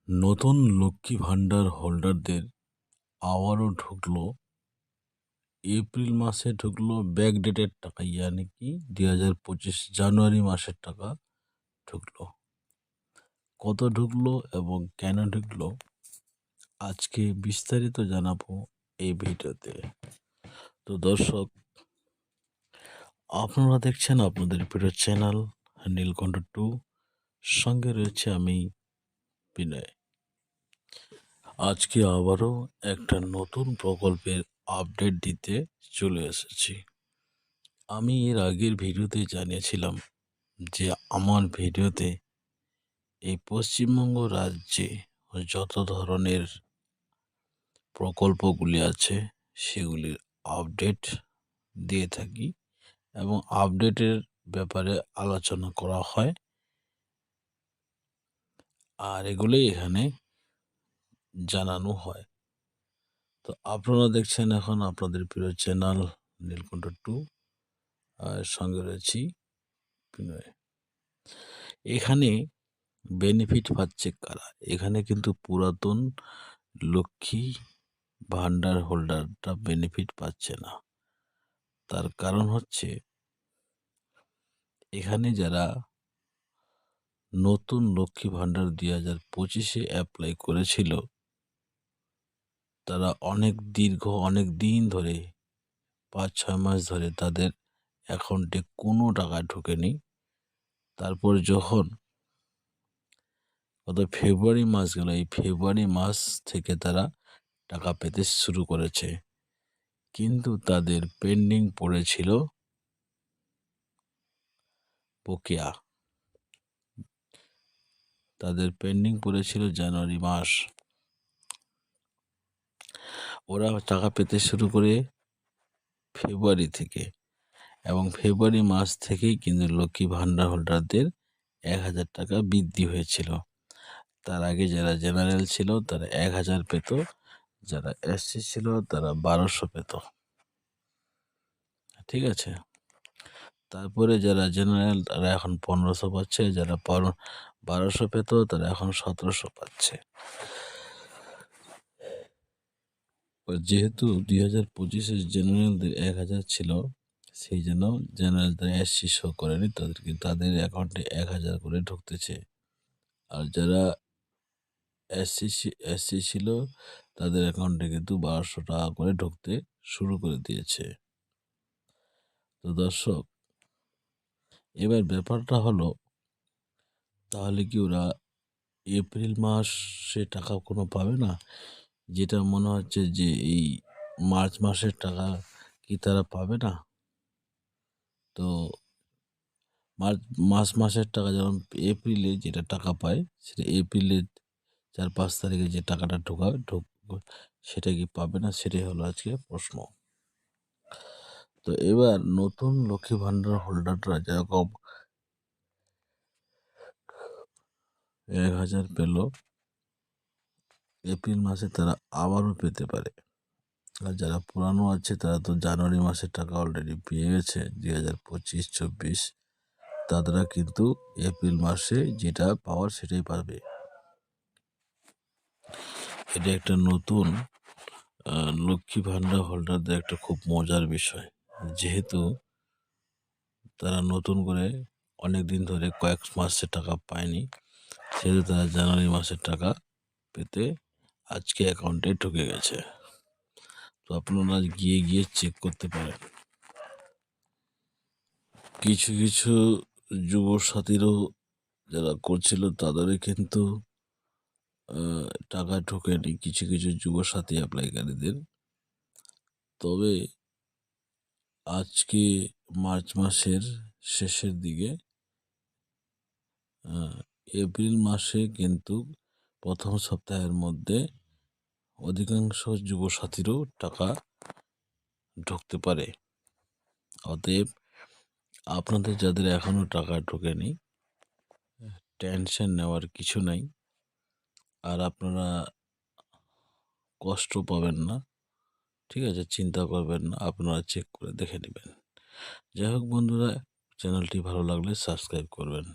নতুন লক্ষ্মী ভাণ্ডার হোল্ডারদের আবারও ঢুকলো, এপ্রিল মাসে ঢুকলো ব্যাকডেটের টাকা, ইয়ানি কি 2025 জানুয়ারি মাসের টাকা ঢুকলো। কত ঢুকলো এবং কেন ঢুকলো আজকে বিস্তারিত জানাবো এই ভিডিওতে। তো দর্শক, আপনারা দেখছেন আপনাদের প্রিয় চ্যানেল নীলকণ্ঠ 2, সঙ্গে রয়েছে আমি বিনয়। আজকে আবারও একটা নতুন প্রকল্পের আপডেট দিতে চলে এসেছি। আমি এর আগের ভিডিওতে জানিয়েছিলাম যে আমার ভিডিওতে এই পশ্চিমবঙ্গ রাজ্যে যত ধরনের প্রকল্পগুলি আছে সেগুলির আপডেট দিয়ে থাকি এবং আপডেটের ব্যাপারে আলোচনা করা হয়, আর এগুলোই এখানে জানানো হয়। তো আপনারা দেখছেন এখন আপনাদের প্রিয় চ্যানেল নীলকণ্ঠ 2, আর সঙ্গে রয়েছি বিনয়। এখানে বেনিফিট পাচ্ছে কারা? এখানে কিন্তু পুরাতন লক্ষ্মী ভাণ্ডার হোল্ডারটা বেনিফিট পাচ্ছে না। তার কারণ হচ্ছে এখানে যারা নতুন লক্ষ্মী ভাণ্ডার 2025-এ অ্যাপ্লাই করেছিল তারা অনেক দিন ধরে 5-6 মাস ধরে তাদের অ্যাকাউন্টে কোনো টাকা ঢোকেনি। তারপর যখন ফেব্রুয়ারি মাস গেল, এই ফেব্রুয়ারি মাস থেকে তারা টাকা পেতে শুরু করেছে, কিন্তু তাদের পেন্ডিং পড়েছিল বকেয়া। তাদের পেন্ডিং পড়েছিল জানুয়ারি মাস। ওরা টাকা পেতে শুরু করে ফেব্রুয়ারি থেকে, এবং ফেব্রুয়ারি মাস থেকেই কিন্তু লক্ষ্মী ভাণ্ডার হোল্ডারদের 1000 টাকা বৃদ্ধি হয়েছিল। তার আগে যারা জেনারেল ছিল তারা 1000 পেত, যারা এসসি ছিল তারা 1200 পেত। ঠিক আছে, তারপরে যারা জেনারেল তারা এখন 1500 পাচ্ছে, যারা 1200 পেত তারা এখন 1700 পাচ্ছে। যেহেতু 2025-এ জেনারেলদের 1000 ছিল, সেই জন্য জেনারেলদের এসসি শো করেনি, তাদের অ্যাকাউন্টে 1000 করে ঢুকতেছে। আর যারা এসসি ছিল তাদের অ্যাকাউন্টে কিন্তু 1200 টাকা করে ঢুকতে শুরু করে দিয়েছে। তো দর্শক, এবার ব্যাপারটা হলো, তাহলে কি ওরা এপ্রিল মাসে টাকা কোনো পাবে না? যেটা মনে হচ্ছে যে এই মার্চ মাসের টাকা কি তারা পাবে না? তো মাসের টাকা যেমন এপ্রিলে যেটা টাকা পায় সেটা এপ্রিলের 4-5 তারিখে যে টাকাটা সেটা কি পাবে না? সেটাই হলো আজকে প্রশ্ন। তো এবার নতুন লক্ষ্মী ভাণ্ডার হোল্ডাররা যেরকম 1000 পেল, এপ্রিল মাসে তারা আবারও পেতে পারে। আর যারা পুরানো আছে তারা তো জানুয়ারি মাসের টাকা অলরেডি পেয়ে গেছে 2025-24, তারা কিন্তু এপ্রিল মাসে যেটা পাওয়ার সেটাই পাবে। এটা একটা নতুন লক্ষ্মী ভাণ্ডার হোল্ডারদের একটা খুব মজার বিষয়, যেহেতু তারা নতুন করে অনেক দিন ধরে কয়েক মাসের টাকা পায়নি, সেহেতু তারা জানুয়ারি মাসের টাকা পেতে আজকে অ্যাকাউন্টে ঢুকে গেছে। তো আপনারা গিয়ে চেক করতে পারেন। কিছু কিছু যুবসাথীরও যারা করছিল তাদেরই কিন্তু টাকা ঢোকেনি, কিছু কিছু যুবসাথী অ্যাপ্লাইকারীদের। তবে আজকে মার্চ মাসের শেষের দিকে এপ্রিল মাসে কিন্তু প্রথম সপ্তাহের মধ্যে অধিকাংশ যুবসাথীরও টাকা ঢুকতে পারে। অতএব আপনাদের যাদের এখনও টাকা ঢোকেনি, টেনশন নেওয়ার কিছু নাই, আর আপনারা কষ্ট পাবেন না। ঠিক আছে, চিন্তা করবেন না, আপনারা চেক করে দেখে নেবেন। যাই হোক বন্ধুরা, চ্যানেলটি ভালো লাগলে সাবস্ক্রাইব করবেন।